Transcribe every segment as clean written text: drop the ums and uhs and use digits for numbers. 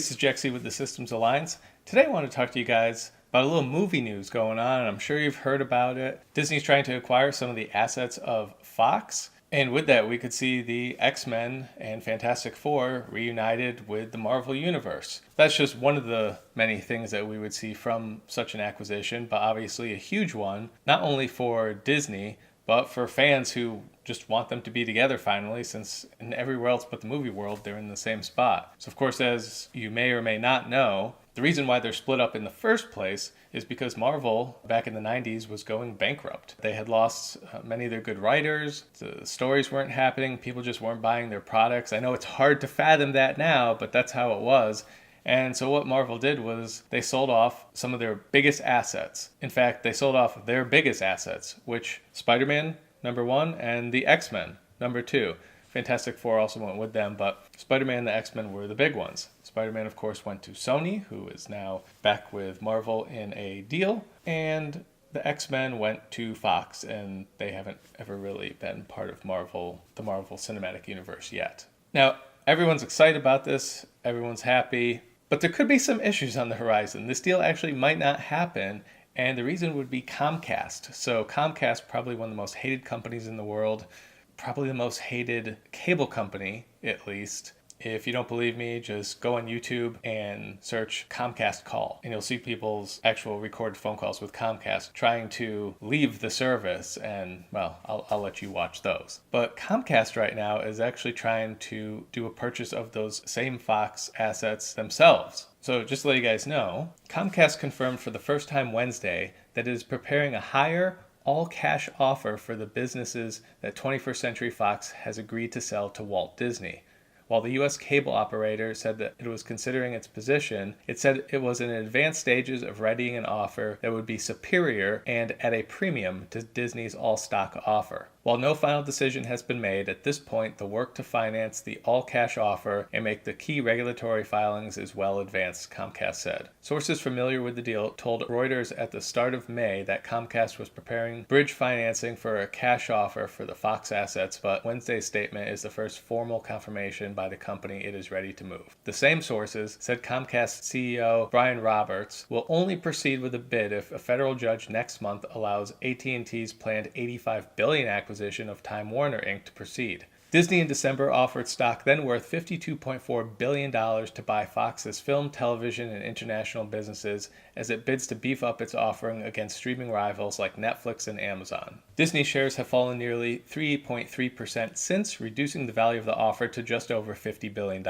this is Jexy with the Systems Alliance. Today I want to talk to you guys about a little movie news going on, and I'm sure you've heard about it. Disney's trying to acquire some of the assets of Fox, and with that we could see the X-Men and Fantastic Four reunited with the Marvel Universe. That's just one of the many things that we would see from such an acquisition, but obviously a huge one, not only for Disney, but for fans who just want them to be together finally, since in everywhere else but the movie world, they're in the same spot. So of course, as you may or may not know, the reason why they're split up in the first place is because Marvel, back in the 90s, was going bankrupt. They had lost many of their good writers, the stories weren't happening, people just weren't buying their products. I know it's hard to fathom that now, but that's how it was. And so what Marvel did was they sold off some of their biggest assets. In fact, they sold off their biggest assets, which Spider-Man, number one, and the X-Men, number two. Fantastic Four also went with them, but Spider-Man and the X-Men were the big ones. Spider-Man, of course, went to Sony, who is now back with Marvel in a deal, and the X-Men went to Fox, and they haven't ever really been part of Marvel, the Marvel Cinematic Universe yet. Now, everyone's excited about this, everyone's happy, but there could be some issues on the horizon. This deal actually might not happen, and the reason would be Comcast. So Comcast, probably one of the most hated companies in the world, probably the most hated cable company, at least. If you don't believe me, just go on YouTube and search Comcast call, and you'll see people's actual recorded phone calls with Comcast trying to leave the service, and well, I'll let you watch those. But Comcast right now is actually trying to do a purchase of those same Fox assets themselves. So just to let you guys know, Comcast confirmed for the first time Wednesday that it is preparing a higher all-cash offer for the businesses that 21st Century Fox has agreed to sell to Walt Disney. While the U.S. cable operator said that it was considering its position, it said it was in advanced stages of readying an offer that would be superior and at a premium to Disney's all-stock offer. While no final decision has been made, at this point the work to finance the all-cash offer and make the key regulatory filings is well advanced, Comcast said. Sources familiar with the deal told Reuters at the start of May that Comcast was preparing bridge financing for a cash offer for the Fox assets, but Wednesday's statement is the first formal confirmation by the company it is ready to move. The same sources said Comcast CEO Brian Roberts will only proceed with a bid if a federal judge next month allows AT&T's planned $85 billion acquisition of Time Warner Inc. to proceed. Disney in December offered stock then worth $52.4 billion to buy Fox's film, television, and international businesses as it bids to beef up its offering against streaming rivals like Netflix and Amazon. Disney shares have fallen nearly 3.3% since, reducing the value of the offer to just over $50 billion.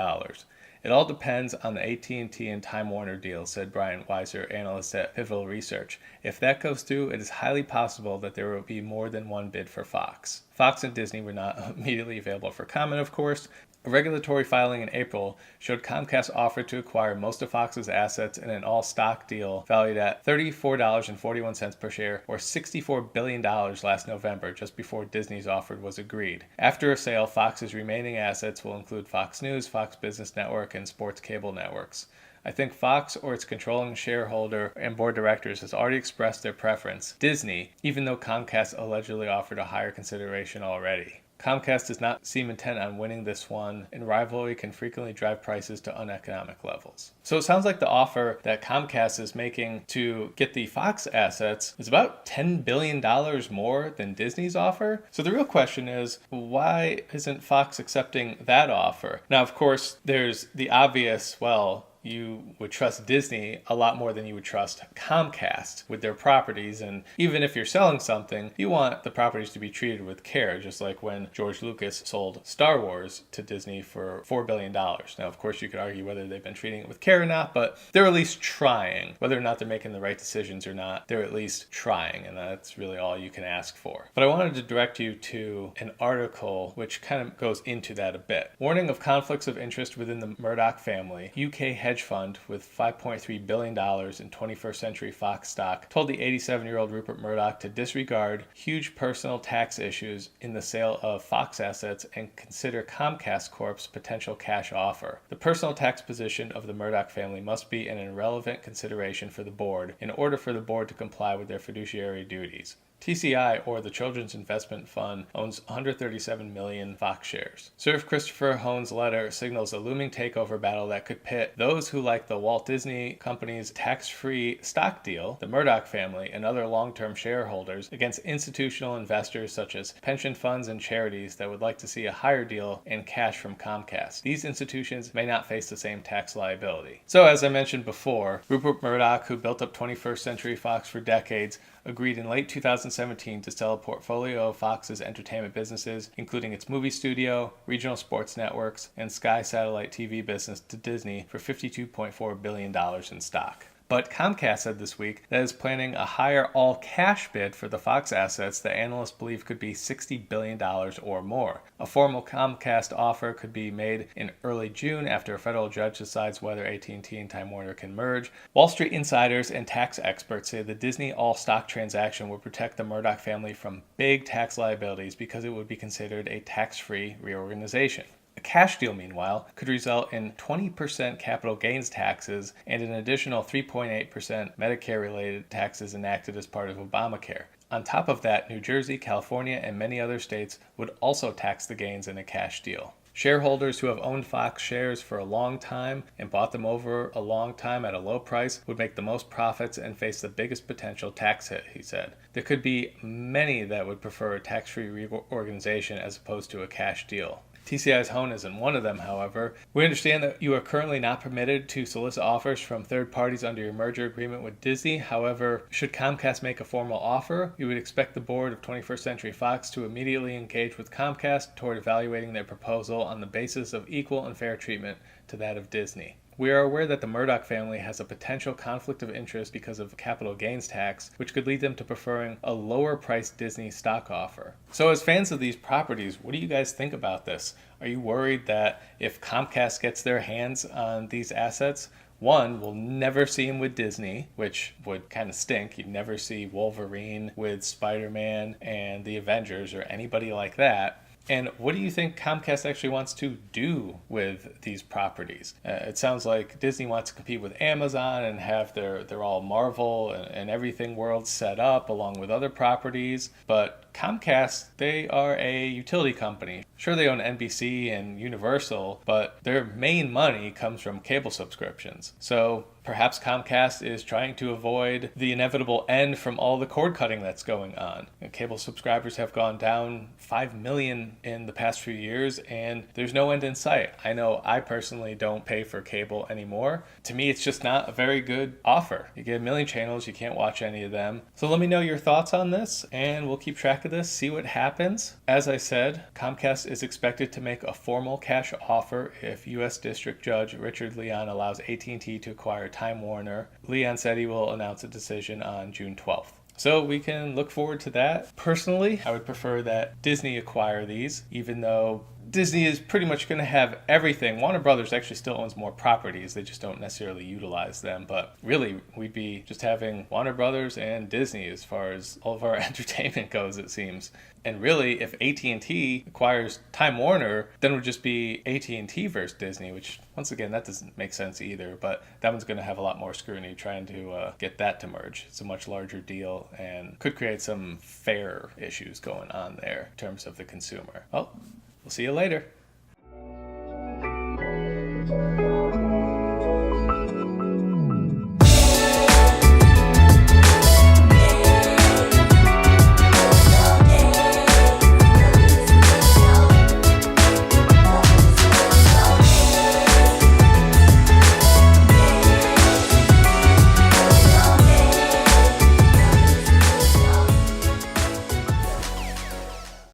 It all depends on the AT&T and Time Warner deal, said Brian Weiser, analyst at Pivotal Research. If that goes through, it is highly possible that there will be more than one bid for Fox. Fox and Disney were not immediately available for comment, of course. A regulatory filing in April showed Comcast offered to acquire most of Fox's assets in an all-stock deal valued at $34.41 per share, or $64 billion last November, just before Disney's offer was agreed. After a sale, Fox's remaining assets will include Fox News, Fox Business Network, and sports cable networks. I think Fox or its controlling shareholder and board directors has already expressed their preference, Disney, even though Comcast allegedly offered a higher consideration already. Comcast does not seem intent on winning this one, and rivalry can frequently drive prices to uneconomic levels. So it sounds like the offer that Comcast is making to get the Fox assets is about $10 billion more than Disney's offer. So the real question is, why isn't Fox accepting that offer? Now, of course, there's the obvious, well, you would trust Disney a lot more than you would trust Comcast with their properties. And even if you're selling something, you want the properties to be treated with care, just like when George Lucas sold Star Wars to Disney for $4 billion. Now, of course, you could argue whether they've been treating it with care or not, but they're at least trying. Whether or not they're making the right decisions or not, they're at least trying, and that's really all you can ask for. But I wanted to direct you to an article which kind of goes into that a bit. Warning of conflicts of interest within the Murdoch family, UK hedge fund with $5.3 billion in 21st Century Fox stock told the 87-year-old Rupert Murdoch to disregard huge personal tax issues in the sale of Fox assets and consider Comcast Corp's potential cash offer. The personal tax position of the Murdoch family must be an irrelevant consideration for the board in order for the board to comply with their fiduciary duties. TCI, or the Children's Investment Fund, owns 137 million Fox shares. Sir Christopher Hohn's letter signals a looming takeover battle that could pit those who like the Walt Disney Company's tax-free stock deal, the Murdoch family, and other long-term shareholders against institutional investors such as pension funds and charities that would like to see a higher deal and cash from Comcast. These institutions may not face the same tax liability. So, as I mentioned before, Rupert Murdoch, who built up 21st Century Fox for decades, agreed in late 2017 to sell a portfolio of Fox's entertainment businesses, including its movie studio, regional sports networks, and Sky satellite TV business to Disney for $52.4 billion in stock. But Comcast said this week that it is planning a higher all-cash bid for the Fox assets that analysts believe could be $60 billion or more. A formal Comcast offer could be made in early June after a federal judge decides whether AT&T and Time Warner can merge. Wall Street insiders and tax experts say the Disney all-stock transaction would protect the Murdoch family from big tax liabilities because it would be considered a tax-free reorganization. A cash deal, meanwhile, could result in 20% capital gains taxes and an additional 3.8% Medicare-related taxes enacted as part of Obamacare. On top of that, New Jersey, California, and many other states would also tax the gains in a cash deal. Shareholders who have owned Fox shares for a long time and bought them over a long time at a low price would make the most profits and face the biggest potential tax hit, he said. There could be many that would prefer a tax-free reorganization as opposed to a cash deal. TCI's Hohn isn't one of them, however. We understand that you are currently not permitted to solicit offers from third parties under your merger agreement with Disney. However, should Comcast make a formal offer, you would expect the board of 21st Century Fox to immediately engage with Comcast toward evaluating their proposal on the basis of equal and fair treatment to that of Disney. We are aware that the Murdoch family has a potential conflict of interest because of capital gains tax, which could lead them to preferring a lower-priced Disney stock offer. So as fans of these properties, what do you guys think about this? Are you worried that if Comcast gets their hands on these assets, one, we'll never see him with Disney, which would kind of stink. You'd never see Wolverine with Spider-Man and the Avengers or anybody like that. And what do you think Comcast actually wants to do with these properties? It sounds like Disney wants to compete with Amazon and have their all Marvel and everything world set up along with other properties. But Comcast, they are a utility company. Sure, they own NBC and Universal, but their main money comes from cable subscriptions. So perhaps Comcast is trying to avoid the inevitable end from all the cord cutting that's going on. Cable subscribers have gone down 5 million in the past few years, and there's no end in sight. I know I personally don't pay for cable anymore. To me, it's just not a very good offer. You get a million channels, you can't watch any of them. So let me know your thoughts on this, and we'll keep track of this, see what happens. As I said, Comcast is expected to make a formal cash offer if U.S. District Judge Richard Leon allows AT&T to acquire Time Warner. Leon said he will announce a decision on June 12th. So we can look forward to that. Personally, I would prefer that Disney acquire these, even though Disney is pretty much going to have everything. Warner Brothers actually still owns more properties. They just don't necessarily utilize them. But really, we'd be just having Warner Brothers and Disney as far as all of our entertainment goes, it seems. And really, if AT&T acquires Time Warner, then it would just be AT&T versus Disney, which, once again, that doesn't make sense either. But that one's going to have a lot more scrutiny trying to get that to merge. It's a much larger deal and could create some fair issues going on there in terms of the consumer. Well, we'll see you later.